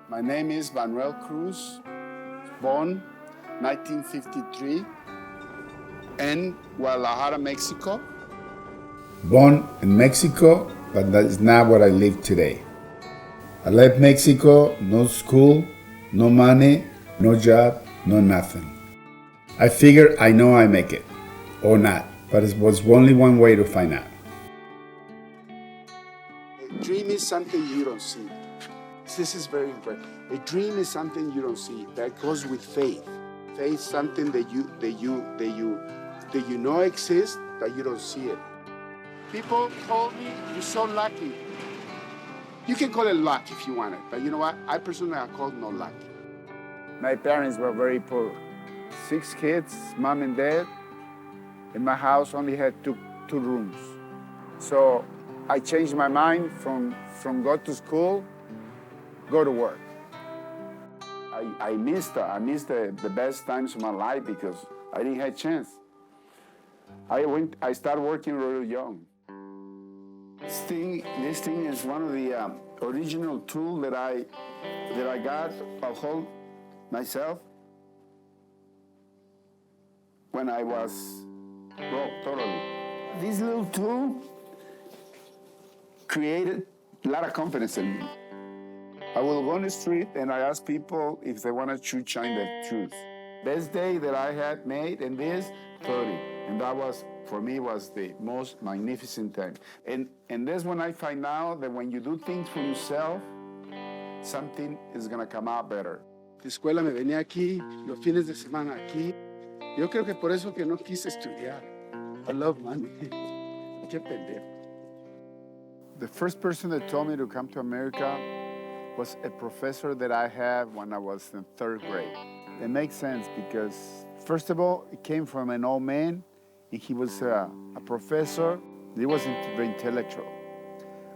My name is Manuel Cruz, born 1953 in Guadalajara, Mexico. Born in Mexico, but that is not what I live today. I left Mexico, no school, no money, no job, no nothing. I figured I know I make it, or not, but it was only one way to find out. A dream is something you don't see. This is very important. A dream is something you don't see. That goes with faith. Faith is something that you know exists, but you don't see it. People told me, you're so lucky. You can call it luck if you want it, but you know what? I personally call it no luck. My parents were very poor. 6 kids, mom and dad. And my house only had two rooms. So I changed my mind from go to school, go to work. I missed the best times of my life because I didn't have a chance. I started working really young. This thing is one of the original tools that I got of hold myself when I was broke totally. This little tool created a lot of confidence in me. I will go on the street and I ask people if they want to shine their shoes. Best day that I had made in this, 30. And that was, for me, was the most magnificent time. And that's when I find out that when you do things for yourself, something is going to come out better. La escuela me venía aquí, los fines de semana aquí. Yo creo que por eso que no quise estudiar. I love money. Qué pendejo. The first person that told me to come to America was a professor that I had when I was in 3rd grade. It makes sense because, first of all, it came from an old man, and he was a professor. He wasn't very intellectual.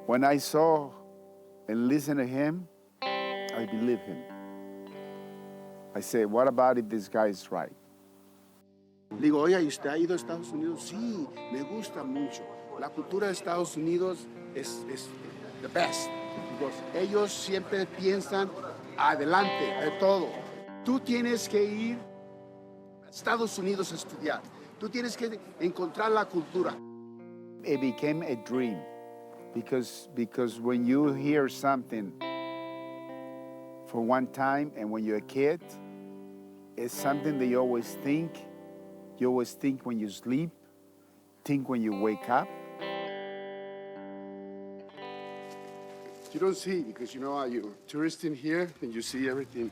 When I saw and listened to him, I believed him. I said, what about if this guy is right? Le digo, oye, ¿y usted ha ido a Estados Unidos? Sí, me gusta mucho. La cultura de Estados Unidos es the best. Because ellos siempre piensan adelante de todo. Tú tienes que ir a Estados Unidos a estudiar. Tú tienes que encontrar la cultura. It became a dream because when you hear something for one time and when you're a kid, it's something that you always think. You always think when you sleep, think when you wake up. You don't see because you know you're tourist in here and you see everything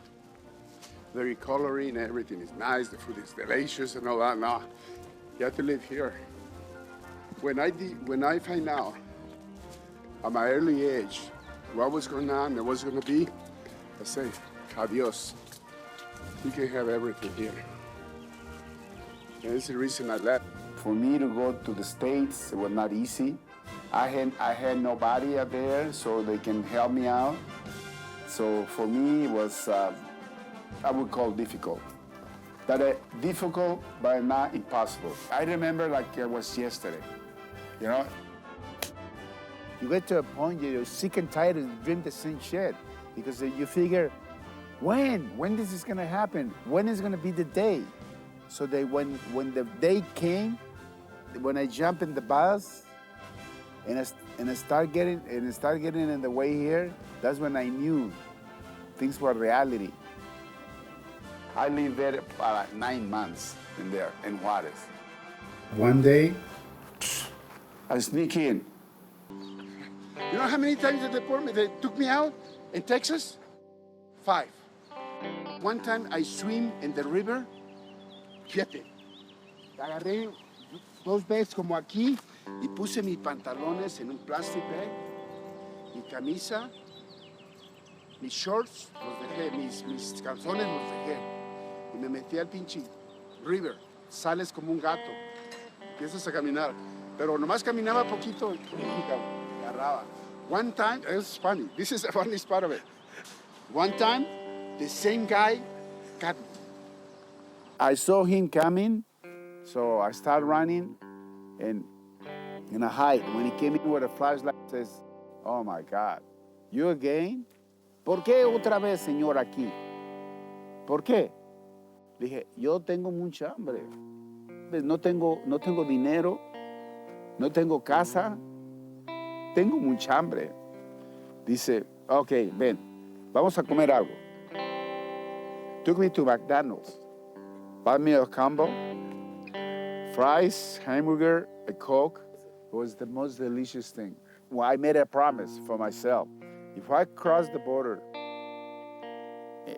very coloring and everything is nice, the food is delicious and all that. No, you have to live here. When I find out at my early age what was going on and what's going to be, I say, adios. You can have everything here. And that's the reason I left. For me to go to the States, it was not easy. I had nobody out there so they can help me out. So for me, it was, I would call difficult. Difficult, but not impossible. I remember like it was yesterday, you know? You get to a point you're sick and tired of doing the same shit because you figure, when this is gonna happen? When is gonna be the day? So that when the day came, when I jump in the bus, and I start getting in the way here, that's when I knew things were reality. I lived there for 9 months in there, in Juarez. One day, I sneak in. You know how many times they took me out in Texas? 5. One time I swim in the river, 7. Agarré 2 veces como aquí, y puse mis pantalones en un plastic bag, mi camisa, mis shorts, los dejé, mis calzones los dejé. Y me metí al pinche river. Sales como un gato. Empiezas a caminar. Pero nomás caminaba poquito y agarraba. One time, it's funny. This is the funniest part of it. One time, the same guy got me. I saw him coming, so I started running, and I hide. When he came in with a flashlight, he says, oh my God, you again? ¿Por qué otra vez, señor, aquí? ¿Por qué? Le dije, yo tengo mucha hambre. No tengo dinero, no tengo casa, tengo mucha hambre. Dice, ok, ven, vamos a comer algo. Took me to McDonald's, bought me a combo, fries, hamburger, a Coke. It was the most delicious thing. Well, I made a promise for myself. If I cross the border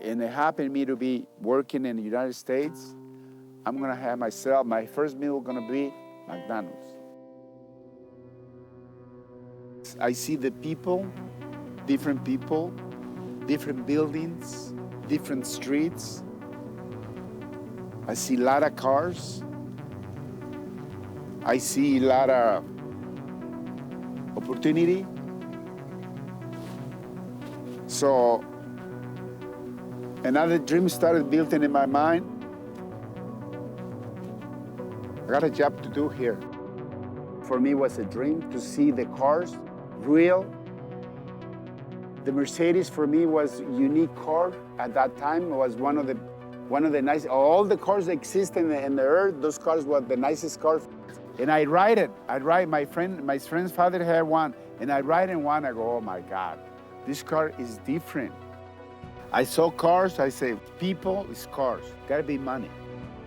and it happened me to be working in the United States, I'm gonna have myself, my first meal gonna be McDonald's. I see the people, different buildings, different streets. I see a lot of cars. I see a lot of opportunity. So another dream started building in my mind. I got a job to do here. For me, it was a dream to see the cars real. The Mercedes for me was a unique car at that time. It was one of the nice. All the cars that exist in the earth, those cars were the nicest cars. And I ride it. My friend's father had one, and I ride in one. I go, oh my God, this car is different. I saw cars. I say, people is cars. Gotta be money.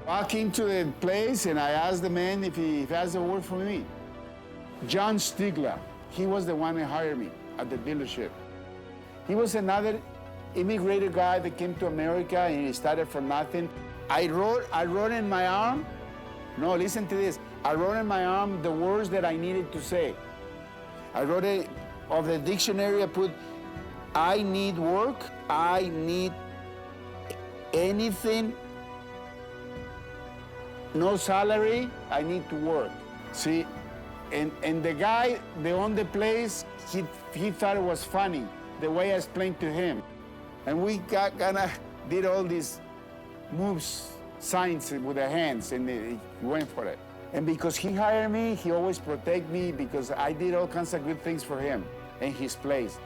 Walk into the place, and I asked the man if he has a work for me. John Stigler. He was the one that hired me at the dealership. He was another immigrated guy that came to America and he started from nothing. I wrote in my arm, no, listen to this. I wrote in my arm the words that I needed to say. I wrote it of the dictionary. I put, I need work. I need anything. No salary. I need to work. See, and the guy that owned the place, he thought it was funny the way I explained to him. And we did all these moves, signs with the hands, and he went for it. And because he hired me, he always protect me because I did all kinds of good things for him in his place.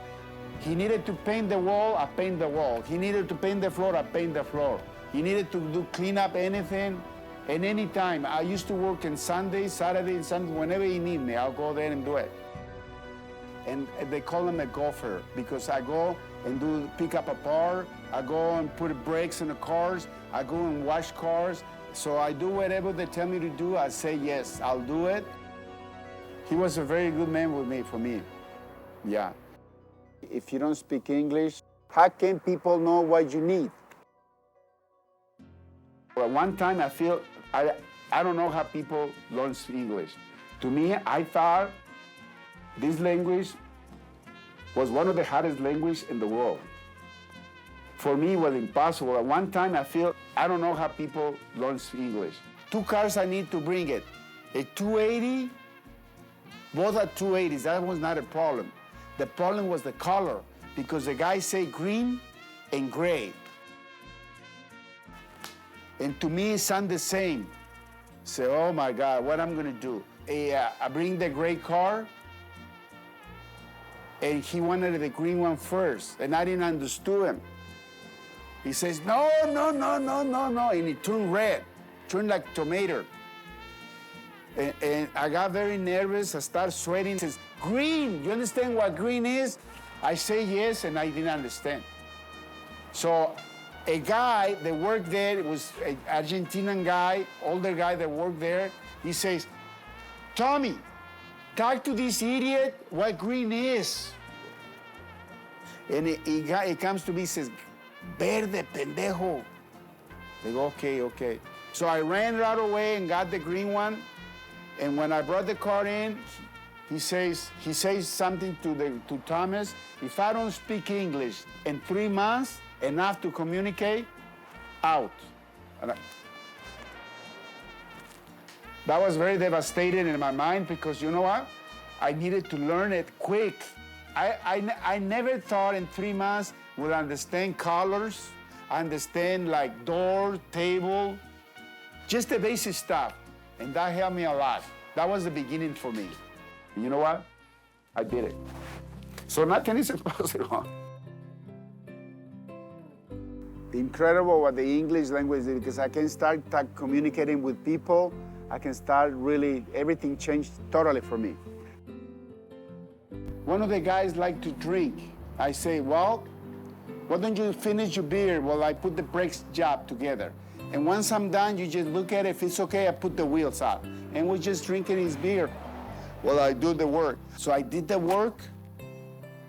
He needed to paint the wall, I paint the wall. He needed to paint the floor, I paint the floor. He needed to clean up anything, and anytime. I used to work on Sunday, Saturday, and Sunday. Whenever he need me, I'll go there and do it. And they call him a golfer because I go and pick up a par. I go and put brakes in the cars. I go and wash cars. So I do whatever they tell me to do. I say yes, I'll do it. He was a very good man for me. Yeah. If you don't speak English, how can people know what you need? Well, one time I don't know how people learn English. To me, I thought this language was one of the hardest languages in the world. For me, it was impossible. At one time, I don't know how people learn English. 2 cars I need to bring it. A 280, both are 280s. That was not a problem. The problem was the color, because the guy said green and gray. And to me, it sounded the same. Say, oh my God, what I'm gonna do? I bring the gray car, and he wanted the green one first, and I didn't understand him. He says, no, and it turned red, turned like tomato. And I got very nervous, I started sweating. He says, green, you understand what green is? I say yes, and I didn't understand. So a guy that worked there, it was an Argentinian guy, older guy that worked there, he says, Tommy, talk to this idiot what green is. And he comes to me, he says, verde, pendejo. I go, okay. So I ran right away and got the green one. And when I brought the car in, he says something to Thomas, if I don't speak English in 3 months, enough to communicate, out. That was very devastating in my mind because you know what? I needed to learn it quick. I never thought in 3 months would understand colors, understand like door, table, just the basic stuff. And that helped me a lot. That was the beginning for me. You know what? I did it. So nothing is impossible. incredible what the English language is, because I can start communicating with people. I can start really, everything changed totally for me. One of the guys like to drink. I say, well, why don't you finish your beer while I put the brakes job together? And once I'm done, you just look at it. If it's okay, I put the wheels up. And we're just drinking his beer while I do the work. So I did the work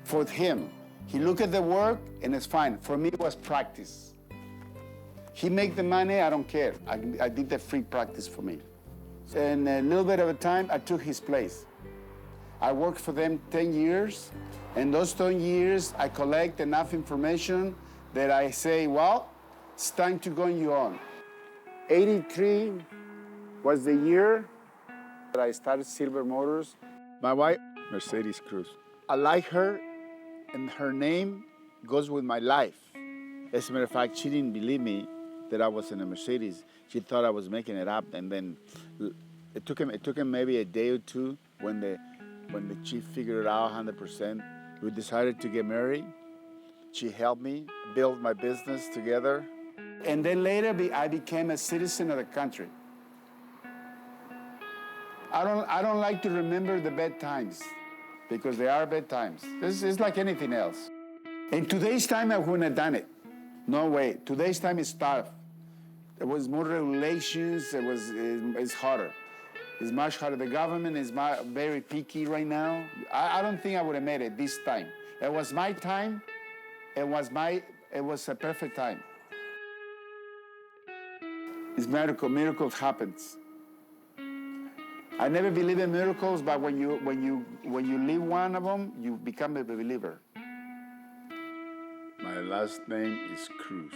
for him. He looked at the work, and it's fine. For me, it was practice. He make the money, I don't care. I did the free practice for me. And a little bit of a time, I took his place. I worked for them 10 years, and those 10 years, I collect enough information that I say, well, it's time to go on your own. 83 was the year that I started Silver Motors. My wife, Mercedes Cruz. I like her, and her name goes with my life. As a matter of fact, she didn't believe me that I was in a Mercedes. She thought I was making it up, and then it took him maybe a day or two when the chief figured it out 100%. We decided to get married. She helped me build my business together. And then later, I became a citizen of the country. I don't like to remember the bad times, because they are bad times. This is like anything else. In today's time, I wouldn't have done it. No way. Today's time is tough. There was more regulations. It's harder. It's much harder. The government is very picky right now. I don't think I would have made it this time. It was my time. It was a perfect time. It's miracle. Miracles happens. I never believe in miracles, but when you live one of them, you become a believer. My last name is Cruz.